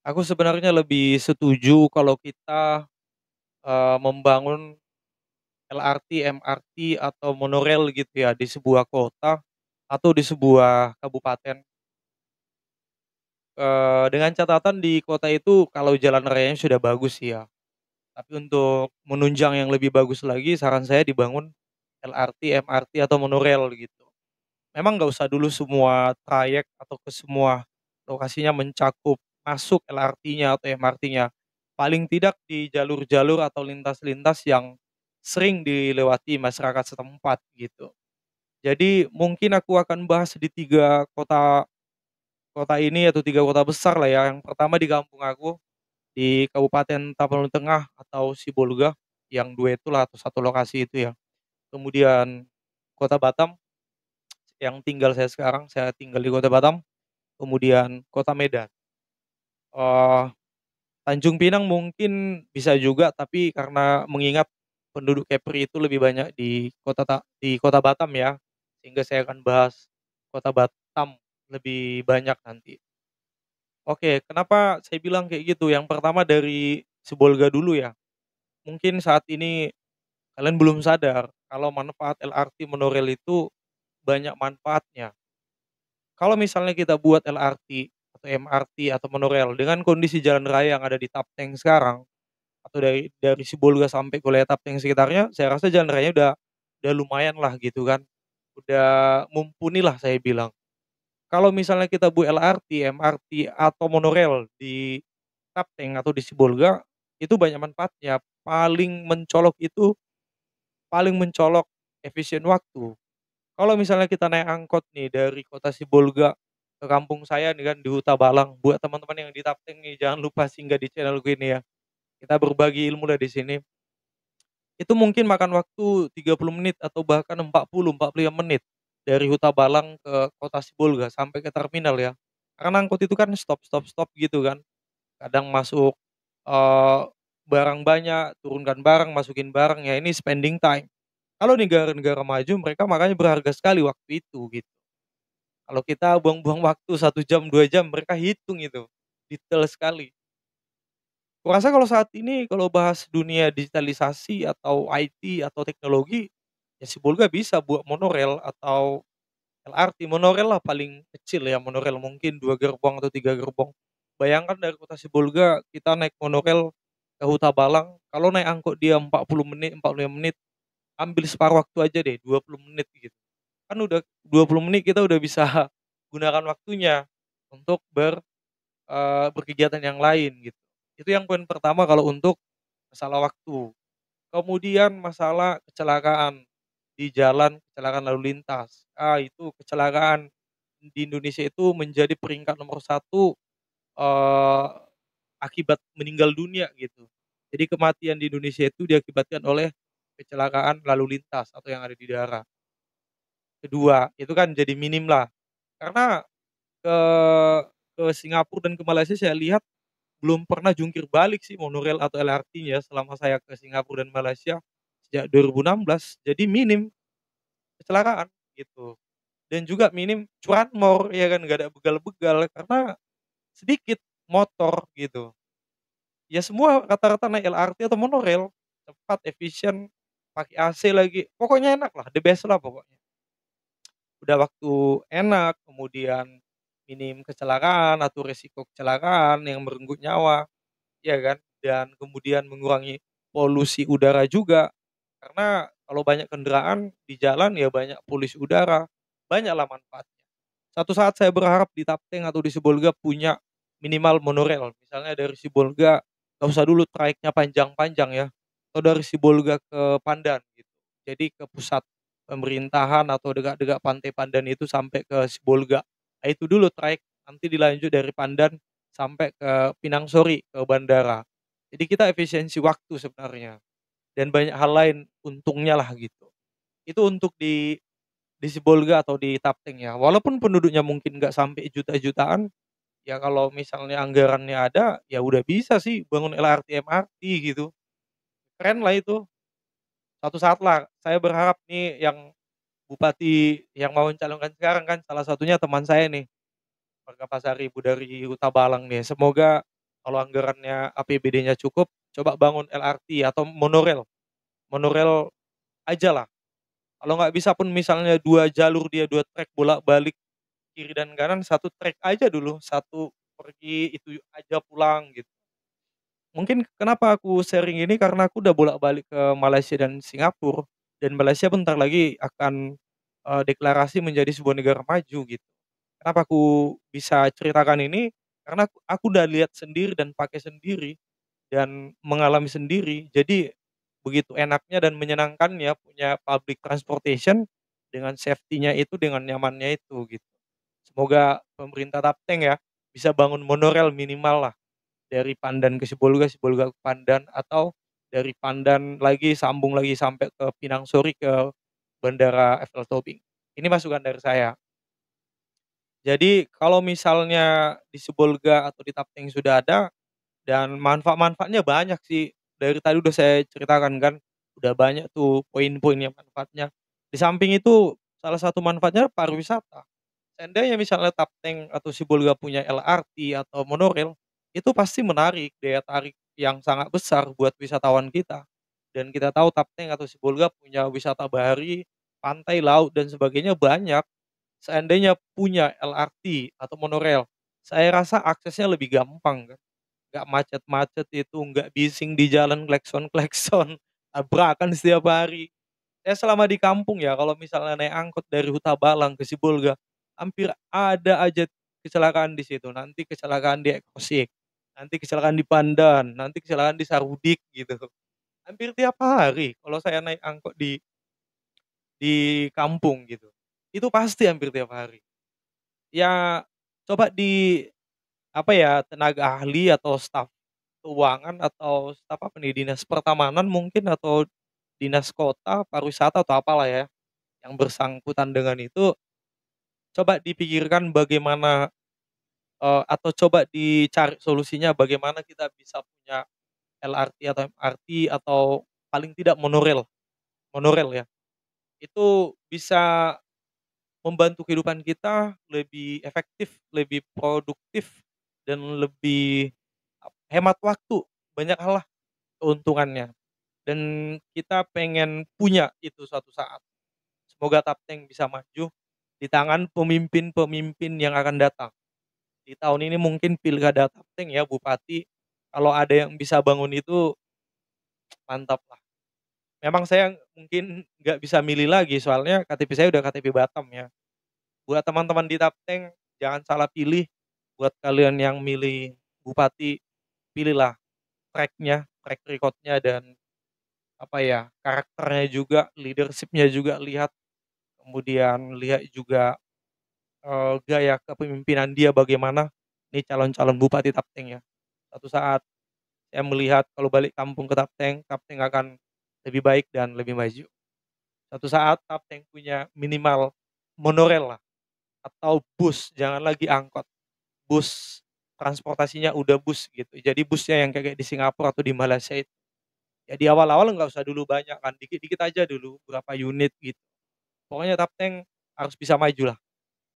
Aku sebenarnya lebih setuju kalau kita, membangun LRT, MRT, atau monorail gitu ya di sebuah kota atau di sebuah kabupaten, dengan catatan di kota itu kalau jalan rayanya sudah bagus sih ya. Tapi untuk menunjang yang lebih bagus lagi saran saya dibangun LRT, MRT, atau monorail gitu. Memang nggak usah dulu semua trayek atau ke semua lokasinya mencakup masuk LRT-nya atau MRT-nya. Paling tidak di jalur-jalur atau lintas-lintas yang sering dilewati masyarakat setempat gitu. Jadi mungkin aku akan bahas di 3 kota kota ini atau 3 kota besar lah ya. Yang pertama di kampung aku, di Kabupaten Tapanuli Tengah atau Sibolga, yang 2 itulah atau satu lokasi itu ya. Kemudian Kota Batam yang tinggal saya sekarang, saya tinggal di Kota Batam. Kemudian Kota Medan. eee, Tanjung Pinang mungkin bisa juga, tapi karena mengingat penduduk Kepri itu lebih banyak di Kota Batam ya, sehingga saya akan bahas Kota Batam lebih banyak nanti. Oke, kenapa saya bilang kayak gitu, yang pertama dari Sibolga dulu ya. Mungkin saat ini kalian belum sadar kalau manfaat LRT monorail itu banyak manfaatnya. Kalau misalnya kita buat LRT atau MRT atau monorail dengan kondisi jalan raya yang ada di Tapteng sekarang, atau dari Sibolga sampai ke wilayah Tapteng sekitarnya, saya rasa jalan rayanya udah lumayan lah gitu kan, udah mumpuni lah saya bilang. Kalau misalnya kita LRT, MRT, atau monorail di Tapteng atau di Sibolga, itu banyak manfaatnya. Paling mencolok efisien waktu. Kalau misalnya kita naik angkot nih dari kota Sibolga ke kampung saya nih kan di Huta Balang, buat teman-teman yang di Tapteng nih jangan lupa singgah di channel-ku ini ya. Kita berbagi ilmu lah di sini. Itu mungkin makan waktu 30 menit atau bahkan 45 menit dari Huta Balang ke kota Sibolga sampai ke terminal ya. Karena angkot itu kan stop stop stop gitu kan. Kadang masuk, eee, barang banyak, turunkan barang, masukin barang, ya ini spending time. Kalau negara-negara maju mereka makanya berharga sekali waktu itu gitu. Kalau kita buang-buang waktu 1 jam, 2 jam, mereka hitung itu, detail sekali. Kurasa kalau saat ini kalau bahas dunia digitalisasi atau IT atau teknologi, ya Sibolga bisa buat monorail atau LRT, monorail lah paling kecil ya, monorail mungkin 2 gerbong atau 3 gerbong. Bayangkan dari kota Sibolga kita naik monorail ke Huta Balang, kalau naik angkot dia 40 menit, 45 menit, ambil separuh waktu aja deh 20 menit gitu. Kan udah 20 menit kita udah bisa gunakan waktunya untuk berkegiatan yang lain gitu. Itu yang poin pertama kalau untuk masalah waktu. Kemudian masalah kecelakaan di jalan, kecelakaan lalu lintas. Itu kecelakaan di Indonesia itu menjadi peringkat nomor satu, eee, akibat meninggal dunia gitu. Jadi kematian di Indonesia itu diakibatkan oleh kecelakaan lalu lintas atau yang ada di darat. Kedua, itu kan jadi minim lah. Karena ke Singapura dan ke Malaysia saya lihat belum pernah jungkir balik sih monorail atau LRT-nya selama saya ke Singapura dan Malaysia sejak 2016. Jadi minim kecelakaan gitu. Dan juga minim curanmor ya kan, nggak ada begal-begal karena sedikit motor gitu. Ya semua rata-rata naik LRT atau monorail, cepat, efisien, pakai AC lagi, pokoknya enak lah, the best lah pokoknya. Udah waktu enak, kemudian minim kecelakaan atau resiko kecelakaan yang merenggut nyawa, ya kan? Dan kemudian mengurangi polusi udara juga, karena kalau banyak kendaraan di jalan ya banyak polusi udara, banyaklah manfaatnya. Satu saat saya berharap di Tapteng atau di Sibolga punya minimal monorail, misalnya dari Sibolga nggak usah dulu trayeknya panjang-panjang ya, atau dari Sibolga ke Pandan gitu. Jadi ke pusat pemerintahan atau dekat-dekat pantai Pandan itu sampai ke Sibolga. Nah itu dulu trayek, nanti dilanjut dari Pandan sampai ke Pinang Sori, ke bandara. Jadi kita efisiensi waktu sebenarnya, dan banyak hal lain untungnya lah gitu. Itu untuk di Sibolga atau di Tapteng ya, walaupun penduduknya mungkin nggak sampai juta-jutaan, ya kalau misalnya anggarannya ada, ya udah bisa sih bangun LRT, MRT gitu, keren lah itu. Suatu saat lah, saya berharap nih yang bupati yang mau mencalonkan sekarang kan salah satunya teman saya nih, warga Pasar Ibu dari Huta Balang nih, semoga Kalau anggarannya APBD-nya cukup, coba bangun LRT atau monorail, monorail ajalah. Kalau nggak bisa pun misalnya 2 jalur dia 2 trek bolak-balik kiri dan kanan, 1 trek aja dulu, 1 pergi itu aja pulang gitu. Mungkin kenapa aku sharing ini karena aku udah bolak-balik ke Malaysia dan Singapura, dan Malaysia bentar lagi akan, deklarasi menjadi sebuah negara maju gitu. Kenapa aku bisa ceritakan ini, karena aku udah lihat sendiri dan pakai sendiri, dan mengalami sendiri. Jadi, begitu enaknya dan menyenangkannya punya public transportation, dengan safety-nya itu, dengan nyamannya itu, gitu. Semoga pemerintah Tapteng ya, bisa bangun monorail minimal lah, dari Pandan ke Sibolga, Sibolga ke Pandan, atau dari Pandan lagi sambung lagi sampai ke Pinang Sori ke Bandara Eiffel Tobing. Ini masukan dari saya. Jadi kalau misalnya di Sibolga atau di Tapteng sudah ada, dan manfaatnya banyak sih, dari tadi udah saya ceritakan kan, udah banyak tuh poin-poinnya manfaatnya. Di samping itu, salah satu manfaatnya pariwisata. Seandainya misalnya Tapteng atau Sibolga punya LRT atau monorail, itu pasti menarik, daya tarik yang sangat besar buat wisatawan kita. Dan kita tahu Tapteng atau Sibolga punya wisata bahari, pantai, laut, dan sebagainya banyak. Seandainya punya LRT atau monorail, saya rasa aksesnya lebih gampang kan, nggak macet-macet itu, nggak bising di jalan klakson-klakson, tabrakan setiap hari. Saya selama di kampung ya, kalau misalnya naik angkot dari Hutabalang ke Sibolga, hampir ada aja kecelakaan di situ. Nanti kecelakaan di Ekosik, nanti kecelakaan di Pandan, nanti kecelakaan di Sarudik gitu. Hampir tiap hari kalau saya naik angkot di kampung gitu. Itu pasti hampir tiap hari. Ya coba di apa ya, tenaga ahli atau staf keuangan atau staf apa nih, dinas pertamanan mungkin atau dinas kota, pariwisata atau apalah ya, yang bersangkutan dengan itu, coba dipikirkan bagaimana, atau coba dicari solusinya bagaimana kita bisa punya LRT atau MRT atau paling tidak monorail monorail ya. Itu bisa membantu kehidupan kita lebih efektif, lebih produktif, dan lebih hemat waktu, banyak hal lah keuntungannya. Dan kita pengen punya itu suatu saat. Semoga Tapteng bisa maju di tangan pemimpin-pemimpin yang akan datang. Di tahun ini mungkin pilkada Tapteng ya, bupati, kalau ada yang bisa bangun itu mantap lah. Memang saya mungkin nggak bisa milih lagi soalnya KTP saya udah KTP Batam ya. Buat teman-teman di Tapteng, jangan salah pilih. Buat kalian yang milih bupati, pilihlah track-nya, track record-nya, dan apa ya, karakternya juga, leadership-nya juga lihat, kemudian lihat juga, gaya kepemimpinan dia bagaimana, nih calon-calon bupati Tapteng ya. Suatu saat saya melihat kalau balik kampung ke Tapteng, Tapteng akan lebih baik dan lebih maju. Suatu saat Tapteng punya minimal monorail lah, atau bus, jangan lagi angkot. Bus, transportasinya udah bus gitu. Jadi busnya yang kayak di Singapura atau di Malaysia itu. Ya di awal-awal nggak usah dulu banyak kan, dikit-dikit aja dulu, berapa unit gitu. Pokoknya Tapteng harus bisa maju lah.